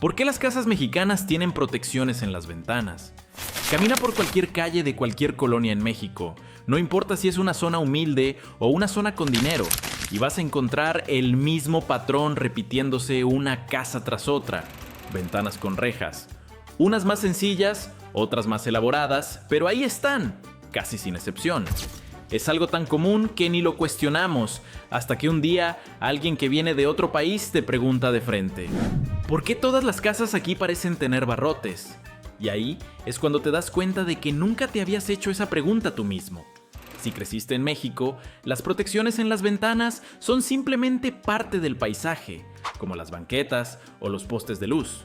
¿Por qué las casas mexicanas tienen protecciones en las ventanas? Camina por cualquier calle de cualquier colonia en México, no importa si es una zona humilde o una zona con dinero, y vas a encontrar el mismo patrón repitiéndose una casa tras otra. Ventanas con rejas. Unas más sencillas, otras más elaboradas, pero ahí están, casi sin excepción. Es algo tan común que ni lo cuestionamos, hasta que un día alguien que viene de otro país te pregunta de frente: ¿por qué todas las casas aquí parecen tener barrotes? Y ahí es cuando te das cuenta de que nunca te habías hecho esa pregunta tú mismo. Si creciste en México, las protecciones en las ventanas son simplemente parte del paisaje, como las banquetas o los postes de luz.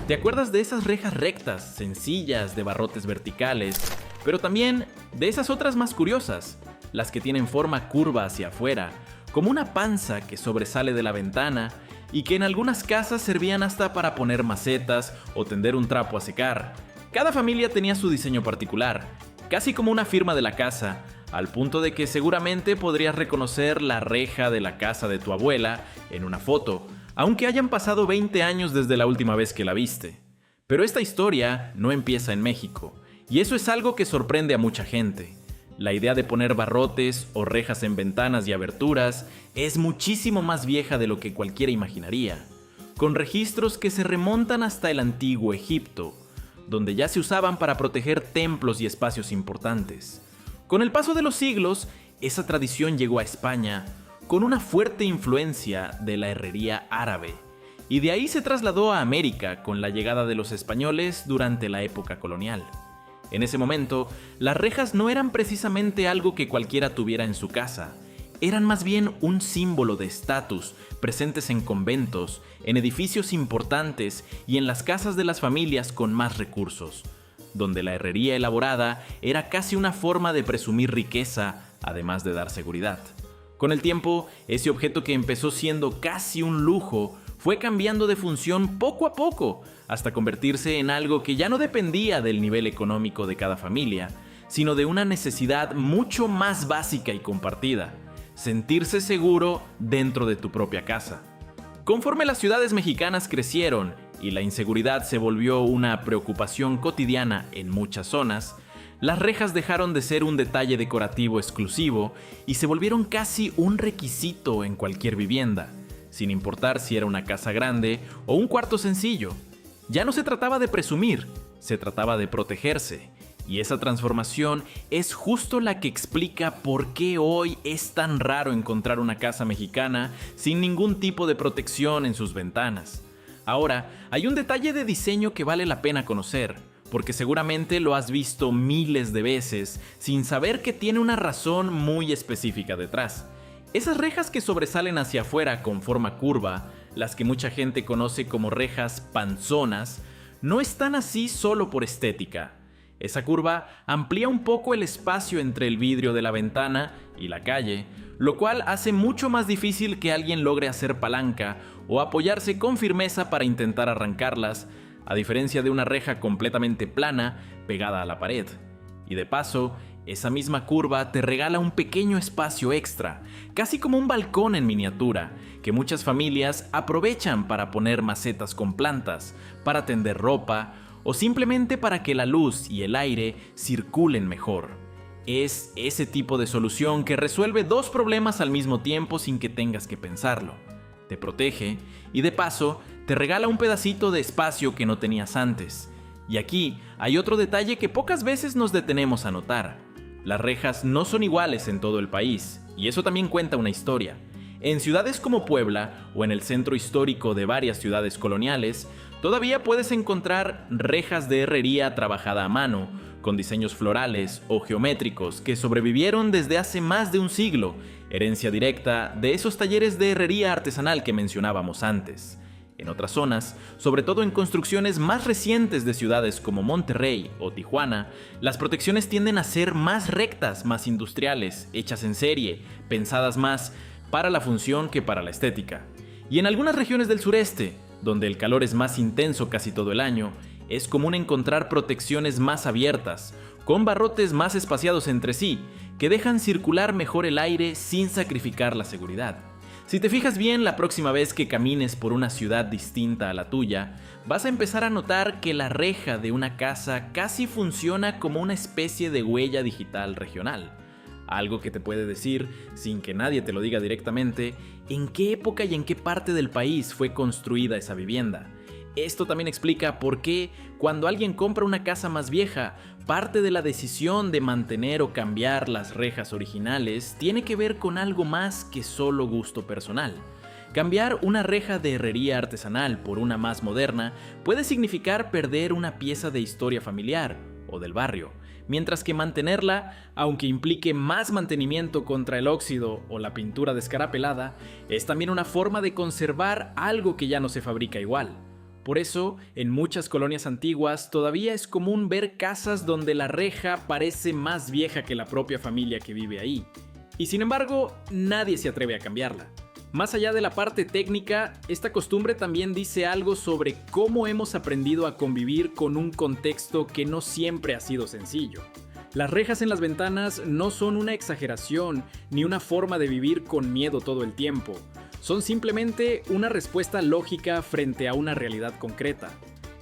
¿Te acuerdas de esas rejas rectas, sencillas, de barrotes verticales, pero también de esas otras más curiosas, las que tienen forma curva hacia afuera, como una panza que sobresale de la ventana y que en algunas casas servían hasta para poner macetas o tender un trapo a secar? Cada familia tenía su diseño particular, casi como una firma de la casa, al punto de que seguramente podrías reconocer la reja de la casa de tu abuela en una foto, aunque hayan pasado 20 años desde la última vez que la viste. Pero esta historia no empieza en México, y eso es algo que sorprende a mucha gente. La idea de poner barrotes o rejas en ventanas y aberturas es muchísimo más vieja de lo que cualquiera imaginaría, con registros que se remontan hasta el antiguo Egipto, donde ya se usaban para proteger templos y espacios importantes. Con el paso de los siglos, esa tradición llegó a España con una fuerte influencia de la herrería árabe, y de ahí se trasladó a América con la llegada de los españoles durante la época colonial. En ese momento, las rejas no eran precisamente algo que cualquiera tuviera en su casa, eran más bien un símbolo de estatus, presentes en conventos, en edificios importantes y en las casas de las familias con más recursos, donde la herrería elaborada era casi una forma de presumir riqueza, además de dar seguridad. Con el tiempo, ese objeto que empezó siendo casi un lujo fue cambiando de función poco a poco, hasta convertirse en algo que ya no dependía del nivel económico de cada familia, sino de una necesidad mucho más básica y compartida: sentirse seguro dentro de tu propia casa. Conforme las ciudades mexicanas crecieron y la inseguridad se volvió una preocupación cotidiana en muchas zonas, las rejas dejaron de ser un detalle decorativo exclusivo y se volvieron casi un requisito en cualquier vivienda, sin importar si era una casa grande o un cuarto sencillo. Ya no se trataba de presumir, se trataba de protegerse. Y esa transformación es justo la que explica por qué hoy es tan raro encontrar una casa mexicana sin ningún tipo de protección en sus ventanas. Ahora, hay un detalle de diseño que vale la pena conocer, porque seguramente lo has visto miles de veces sin saber que tiene una razón muy específica detrás. Esas rejas que sobresalen hacia afuera con forma curva, las que mucha gente conoce como rejas panzonas, no están así solo por estética. Esa curva amplía un poco el espacio entre el vidrio de la ventana y la calle, lo cual hace mucho más difícil que alguien logre hacer palanca o apoyarse con firmeza para intentar arrancarlas, a diferencia de una reja completamente plana pegada a la pared. Y de paso, esa misma curva te regala un pequeño espacio extra, casi como un balcón en miniatura, que muchas familias aprovechan para poner macetas con plantas, para tender ropa, o simplemente para que la luz y el aire circulen mejor. Es ese tipo de solución que resuelve dos problemas al mismo tiempo sin que tengas que pensarlo. Te protege y de paso te regala un pedacito de espacio que no tenías antes. Y aquí hay otro detalle que pocas veces nos detenemos a notar. Las rejas no son iguales en todo el país, y eso también cuenta una historia. En ciudades como Puebla o en el centro histórico de varias ciudades coloniales, todavía puedes encontrar rejas de herrería trabajada a mano, con diseños florales o geométricos que sobrevivieron desde hace más de un siglo, herencia directa de esos talleres de herrería artesanal que mencionábamos antes. En otras zonas, sobre todo en construcciones más recientes de ciudades como Monterrey o Tijuana, las protecciones tienden a ser más rectas, más industriales, hechas en serie, pensadas más para la función que para la estética. Y en algunas regiones del sureste, donde el calor es más intenso casi todo el año, es común encontrar protecciones más abiertas, con barrotes más espaciados entre sí, que dejan circular mejor el aire sin sacrificar la seguridad. Si te fijas bien, la próxima vez que camines por una ciudad distinta a la tuya, vas a empezar a notar que la reja de una casa casi funciona como una especie de huella digital regional. Algo que te puede decir, sin que nadie te lo diga directamente, en qué época y en qué parte del país fue construida esa vivienda. Esto también explica por qué, cuando alguien compra una casa más vieja, parte de la decisión de mantener o cambiar las rejas originales tiene que ver con algo más que solo gusto personal. Cambiar una reja de herrería artesanal por una más moderna puede significar perder una pieza de historia familiar o del barrio, mientras que mantenerla, aunque implique más mantenimiento contra el óxido o la pintura descarapelada, es también una forma de conservar algo que ya no se fabrica igual. Por eso, en muchas colonias antiguas todavía es común ver casas donde la reja parece más vieja que la propia familia que vive ahí. Y sin embargo, nadie se atreve a cambiarla. Más allá de la parte técnica, esta costumbre también dice algo sobre cómo hemos aprendido a convivir con un contexto que no siempre ha sido sencillo. Las rejas en las ventanas no son una exageración ni una forma de vivir con miedo todo el tiempo. Son simplemente una respuesta lógica frente a una realidad concreta.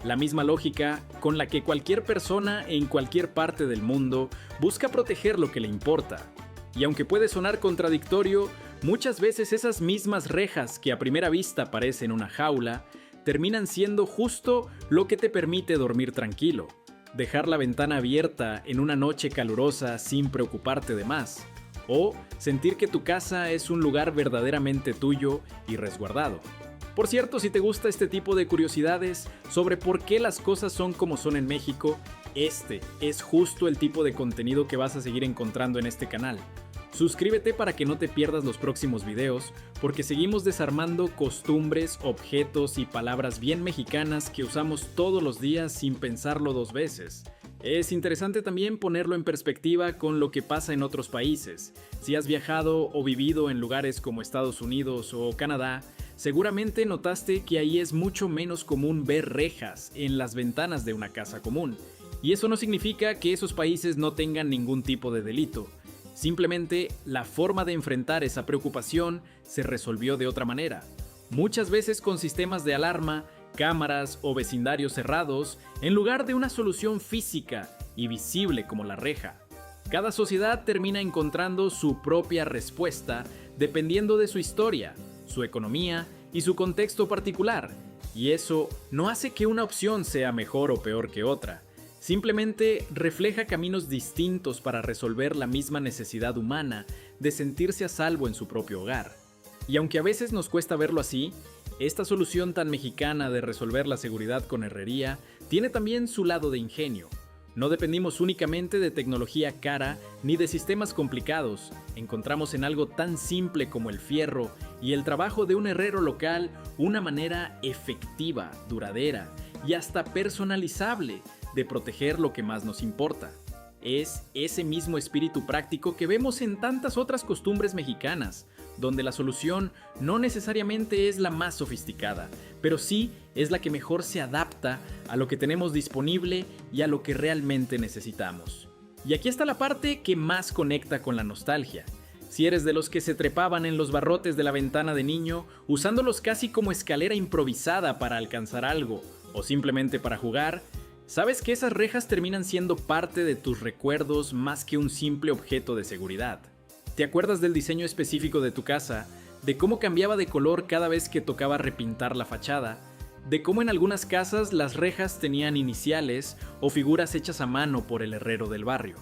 La misma lógica con la que cualquier persona en cualquier parte del mundo busca proteger lo que le importa. Y aunque puede sonar contradictorio, muchas veces esas mismas rejas que a primera vista parecen una jaula, terminan siendo justo lo que te permite dormir tranquilo. Dejar la ventana abierta en una noche calurosa sin preocuparte de más. O sentir que tu casa es un lugar verdaderamente tuyo y resguardado. Por cierto, si te gusta este tipo de curiosidades sobre por qué las cosas son como son en México, este es justo el tipo de contenido que vas a seguir encontrando en este canal. Suscríbete para que no te pierdas los próximos videos, porque seguimos desarmando costumbres, objetos y palabras bien mexicanas que usamos todos los días sin pensarlo dos veces. Es interesante también ponerlo en perspectiva con lo que pasa en otros países. Si has viajado o vivido en lugares como Estados Unidos o Canadá, seguramente notaste que ahí es mucho menos común ver rejas en las ventanas de una casa común. Y eso no significa que esos países no tengan ningún tipo de delito. Simplemente la forma de enfrentar esa preocupación se resolvió de otra manera. Muchas veces con sistemas de alarma, cámaras o vecindarios cerrados, en lugar de una solución física y visible como la reja. Cada sociedad termina encontrando su propia respuesta dependiendo de su historia, su economía y su contexto particular, y eso no hace que una opción sea mejor o peor que otra. Simplemente refleja caminos distintos para resolver la misma necesidad humana de sentirse a salvo en su propio hogar. Y aunque a veces nos cuesta verlo así, esta solución tan mexicana de resolver la seguridad con herrería tiene también su lado de ingenio. No dependimos únicamente de tecnología cara ni de sistemas complicados. Encontramos en algo tan simple como el fierro y el trabajo de un herrero local una manera efectiva, duradera y hasta personalizable de proteger lo que más nos importa. Es ese mismo espíritu práctico que vemos en tantas otras costumbres mexicanas, donde la solución no necesariamente es la más sofisticada, pero sí es la que mejor se adapta a lo que tenemos disponible y a lo que realmente necesitamos. Y aquí está la parte que más conecta con la nostalgia. Si eres de los que se trepaban en los barrotes de la ventana de niño, usándolos casi como escalera improvisada para alcanzar algo, o simplemente para jugar, sabes que esas rejas terminan siendo parte de tus recuerdos más que un simple objeto de seguridad. ¿Te acuerdas del diseño específico de tu casa? De cómo cambiaba de color cada vez que tocaba repintar la fachada? De cómo en algunas casas las rejas tenían iniciales o figuras hechas a mano por el herrero del barrio.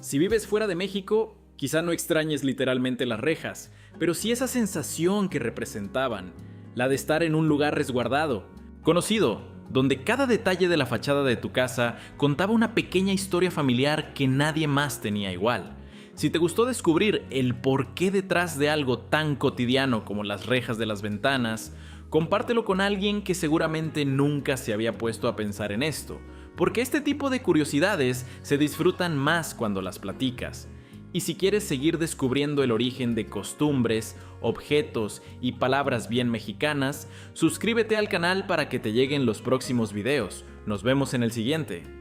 Si vives fuera de México, quizá no extrañes literalmente las rejas, pero sí esa sensación que representaban, la de estar en un lugar resguardado, conocido, donde cada detalle de la fachada de tu casa contaba una pequeña historia familiar que nadie más tenía igual. Si te gustó descubrir el porqué detrás de algo tan cotidiano como las rejas de las ventanas, compártelo con alguien que seguramente nunca se había puesto a pensar en esto, porque este tipo de curiosidades se disfrutan más cuando las platicas. Y si quieres seguir descubriendo el origen de costumbres, objetos y palabras bien mexicanas, suscríbete al canal para que te lleguen los próximos videos. Nos vemos en el siguiente.